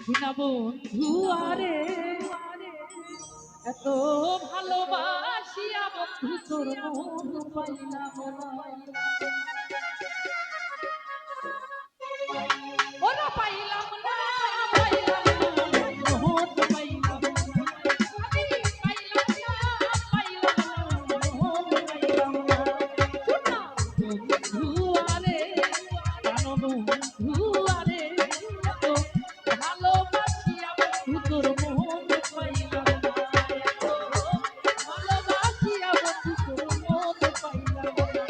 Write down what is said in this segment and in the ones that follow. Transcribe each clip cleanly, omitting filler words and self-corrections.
বিনা বন্ধু আরে এত ভালোবাসিয়া বন্ধু তোর মন পাইলাম না। ওরা পাইলাম না, পাইলাম না, মোহন পাইলাম না। আমি পাইলাম না, পাইলাম না, মোহন পাইলাম না। শোনা বন্ধু আরে, প্রাণ বন্ধু আরে, এত ভালোবাসিয়া বন্ধু তোর মোহন পাইলাম না। এত ভালোবাসিয়া বন্ধু তোর মোহন পাইলাম না।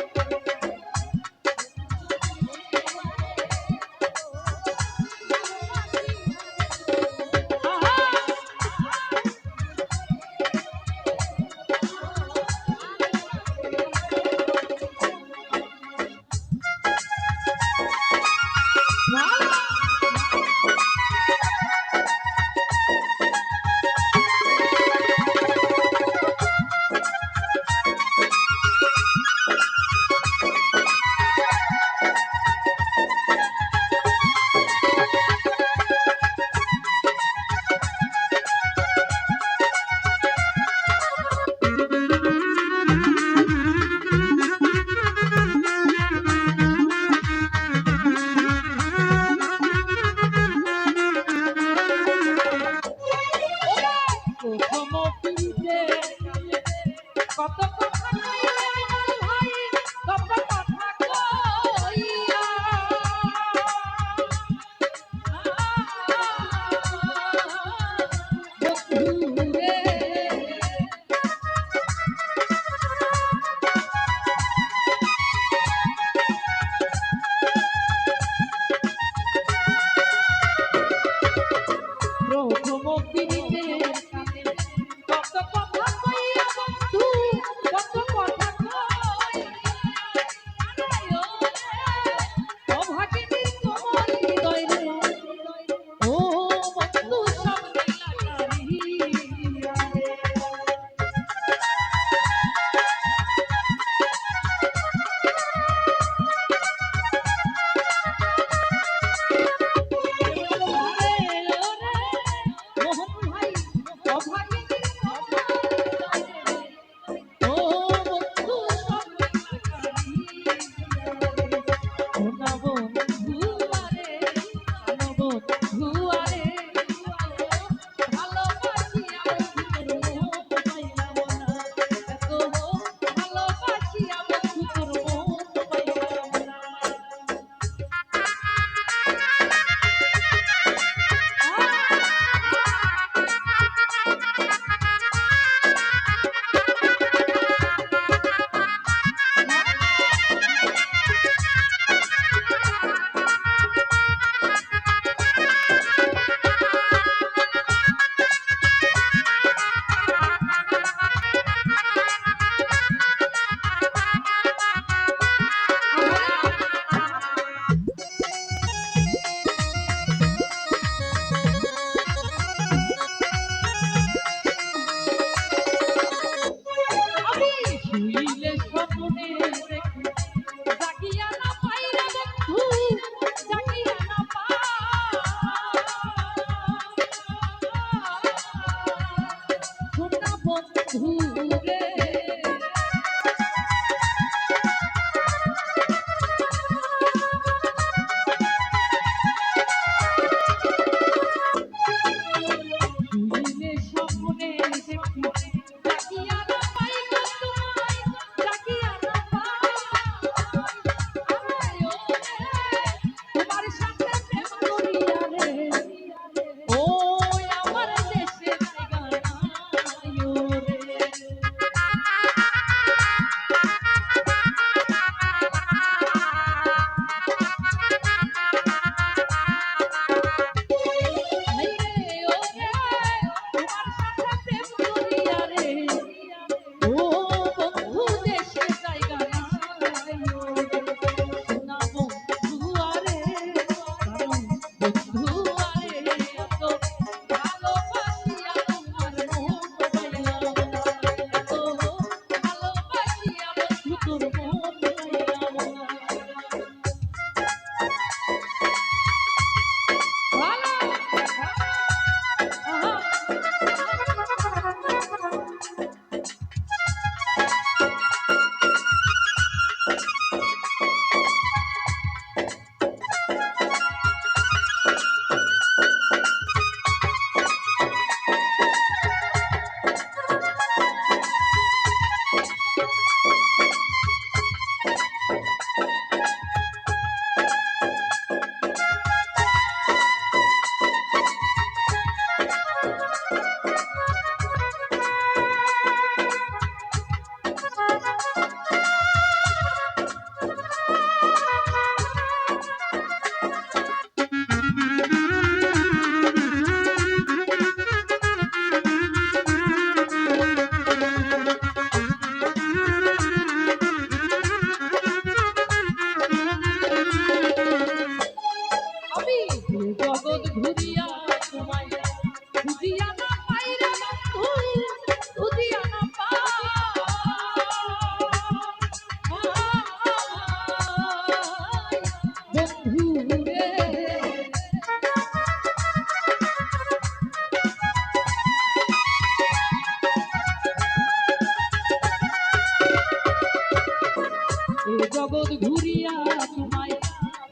জগৎ ঘুরিয়া তোমায়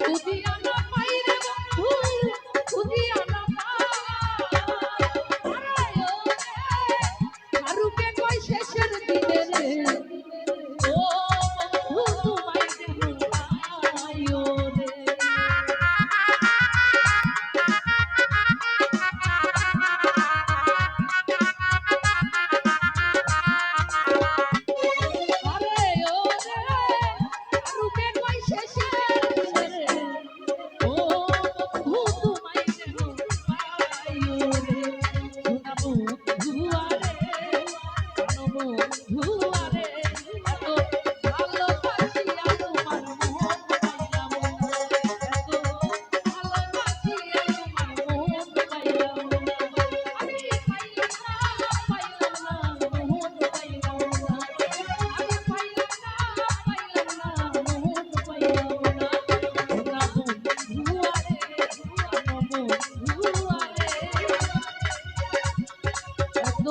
খুঁজিয়া না পাই রে বন্ধু, খুঁজিয়া না পাই। কারুকে কই শেষের দিনে রে, ও বন্ধু তোমায় যেন পাই রে। আরে ও রে, কারুকে কই শেষের দিনে রে, ও বন্ধু তোমায় যেন পাই রে। সোনা বন্ধু আরে, প্রাণ বন্ধু আরে, এত ভালোবাসিয়া তোমার মন পাইলাম না, এত ভালোবাসিয়া তোমার মন পাইলাম না। আমি পাইলাম না, পাইলাম না, মন পাইলাম না। আমি পাইলাম না, পাইলাম না, মন পাইলাম না। সোনা বন্ধু আরে, প্রাণ বন্ধু আরে, এত